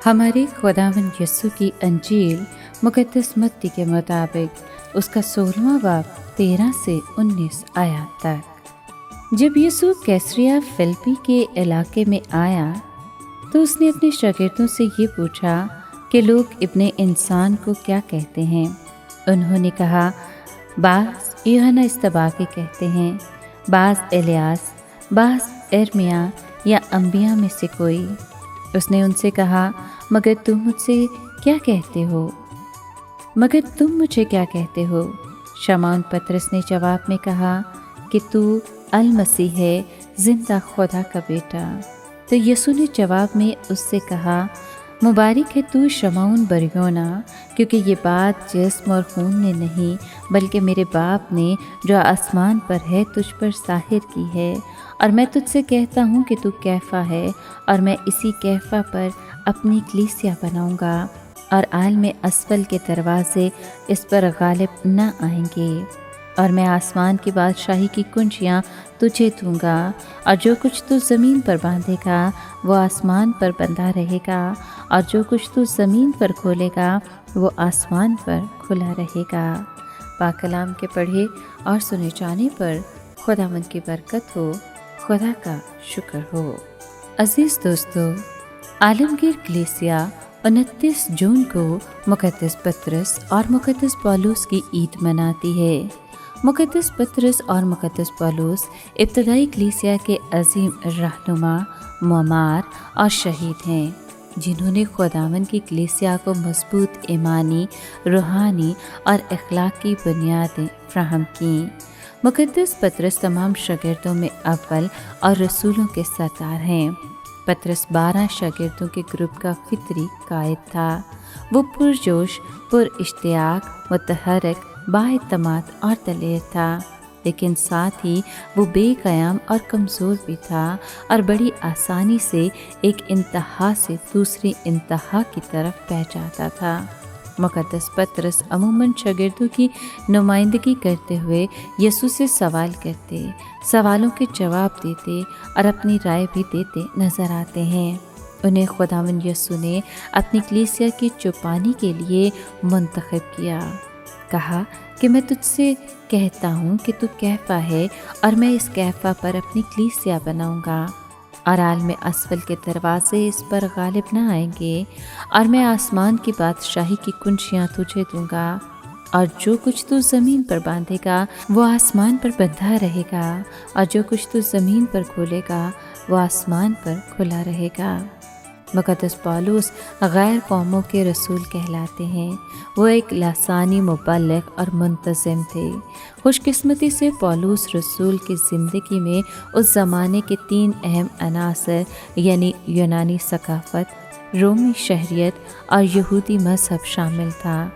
ہمارے خداوند یسوع کی انجیل مقدس متی کے مطابق اس کا 16واں باب 13 سے 19 آیات تک۔ جب یسوع کیسریا فلپی کے علاقے میں آیا تو اس نے اپنے شاگردوں سے یہ پوچھا کہ لوگ ابن انسان کو کیا کہتے ہیں؟ انہوں نے کہا، بعض یوحنا اصطباغی کہتے ہیں، بعض الیاس، بعض ارمیا یا انبیاء میں سے کوئی۔ اس نے ان سے کہا، مگر تم مجھے کیا کہتے ہو؟ شمعون پطرس نے جواب میں کہا کہ تو المسیح ہے، زندہ خدا کا بیٹا۔ تو یسوع نے جواب میں اس سے کہا، مبارک ہے تو شمعون بریونا، کیونکہ یہ بات جسم اور خون نے نہیں بلکہ میرے باپ نے جو آسمان پر ہے تجھ پر ظاہر کی ہے۔ اور میں تجھ سے کہتا ہوں کہ تو کیفا ہے، اور میں اسی کیفا پر اپنی کلیسیا بناؤں گا، اور عالم اسفل کے دروازے اس پر غالب نہ آئیں گے۔ اور میں آسمان کی بادشاہی کی کنجیاں تجھے دوں گا، اور جو کچھ تو زمین پر باندھے گا وہ آسمان پر بندھا رہے گا، اور جو کچھ تو زمین پر کھولے گا وہ آسمان پر کھلا رہے گا۔ پاک کلام کے پڑھے اور سنے جانے پر خداوند کی برکت ہو، خدا کا شکر ہو۔ عزیز دوستو، عالمگیر کلیسیا 29 جون کو مقدس پطرس اور مقدس پولس کی عید مناتی ہے۔ مقدس پطرس اور مقدس پولس ابتدائی کلیسیا کے عظیم رہنما، معمار اور شہید ہیں، جنہوں نے خداوند کی کلیسیا کو مضبوط ایمانی، روحانی اور اخلاقی بنیادیں فراہم کیں۔ مقدس پطرس تمام شاگردوں میں اول اور رسولوں کے سردار ہیں۔ پطرس 12 شاگردوں کے گروپ کا فطری قائد تھا۔ وہ پرجوش، پر اشتیاق، متحرک، بااعتماد اور دلیر تھا، لیکن ساتھ ہی وہ بے قیام اور کمزور بھی تھا، اور بڑی آسانی سے ایک انتہا سے دوسری انتہا کی طرف بڑھ جاتا تھا۔ مقدس پطرس عموماً شاگردوں کی نمائندگی کرتے ہوئے یسوع سے سوال کرتے، سوالوں کے جواب دیتے اور اپنی رائے بھی دیتے نظر آتے ہیں۔ انہیں خداوند یسوع نے اپنی کلیسیا کی چوپانی کے لیے منتخب کیا۔ کہا کہ میں تجھ سے کہتا ہوں کہ تو کیفا ہے، اور میں اس کیفا پر اپنی کلیسیا بناؤں گا، اور عالم اسفل کے دروازے اس پر غالب نہ آئیں گے، اور میں آسمان کی بادشاہی کی کنجیاں تجھے دوں گا، اور جو کچھ تو زمین پر باندھے گا وہ آسمان پر بندھا رہے گا، اور جو کچھ تو زمین پر کھولے گا وہ آسمان پر کھلا رہے گا۔ مقدس پولس غیر قوموں کے رسول کہلاتے ہیں۔ وہ ایک لسانی مبلغ اور منتظم تھے۔ خوش قسمتی سے پولس رسول کی زندگی میں اس زمانے کے 3 اہم عناصر یعنی یونانی ثقافت، رومی شہریت اور یہودی مذہب شامل تھا۔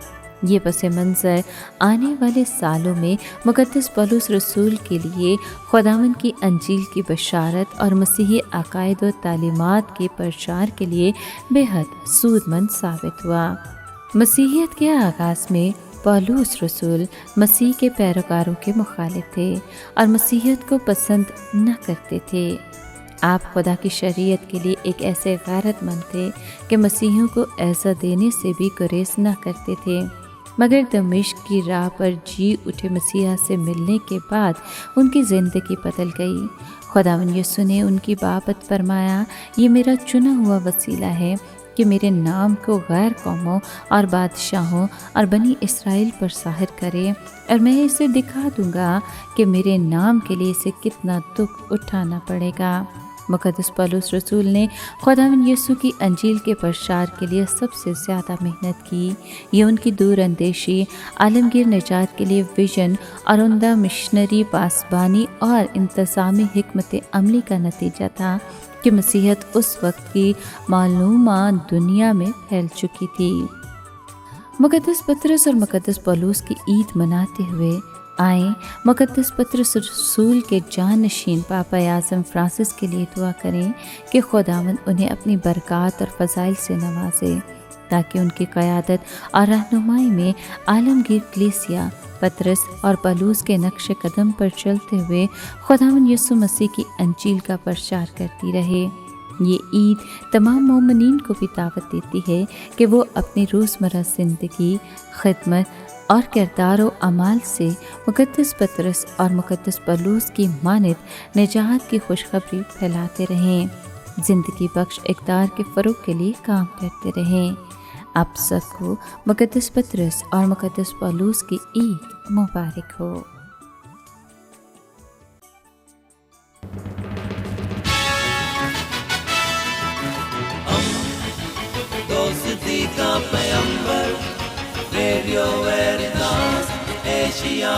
یہ پس منظر آنے والے سالوں میں مقدس پولس رسول کے لیے خداوند کی انجیل کی بشارت اور مسیحی عقائد و تعلیمات کے پرچار کے لیے بے حد سود مند ثابت ہوا۔ مسیحیت کے آغاز میں پولس رسول مسیح کے پیروکاروں کے مخالف تھے اور مسیحیت کو پسند نہ کرتے تھے۔ آپ خدا کی شریعت کے لیے ایک ایسے غیرت مند تھے کہ مسیحیوں کو ایذا دینے سے بھی گریز نہ کرتے تھے، مگر دمشق کی راہ پر جی اٹھے مسیح سے ملنے کے بعد ان کی زندگی بدل گئی۔ خداوند یسوع نے ان کی بابت فرمایا، یہ میرا چنا ہوا وسیلہ ہے کہ میرے نام کو غیر قوموں اور بادشاہوں اور بنی اسرائیل پر ظاہر کرے، اور میں اسے دکھا دوں گا کہ میرے نام کے لیے اسے کتنا دکھ اٹھانا پڑے گا۔ مقدس پولس رسول نے خداوند یسوع کی انجیل کے پرچار کے لیے سب سے زیادہ محنت کی۔ یہ ان کی دور اندیشی، عالمگیر نجات کے لیے ویژن اور عمدہ مشنری پاسبانی اور انتظامی حکمت عملی کا نتیجہ تھا کہ مسیحیت اس وقت کی معلومہ دنیا میں پھیل چکی تھی۔ مقدس پطرس اور مقدس پولس کی عید مناتے ہوئے آئیں مقدس پطرس رسول کے جانشین پاپا اعظم فرانسس کے لیے دعا کریں کہ خداوند انہیں اپنی برکات اور فضائل سے نوازے، تاکہ ان کی قیادت اور رہنمائی میں عالمگیر کلیسیا پطرس اور پولوس کے نقش قدم پر چلتے ہوئے خداوند یسوع مسیح کی انجیل کا پرچار کرتی رہے۔ یہ عید تمام مومنین کو بھی دعوت دیتی ہے کہ وہ اپنی روزمرہ زندگی، خدمت اور کردار و اعمال سے مقدس پطرس اور مقدس پولوس کی مانند نجات کی خوشخبری پھیلاتے رہیں، زندگی بخش اقدار کے فروغ کے لیے کام کرتے رہیں۔ آپ سب کو مقدس پطرس اور مقدس پولوس کی عید مبارک ہو۔ دوستی کا پیمبر، ریڈیو ویریتاس ایشیا۔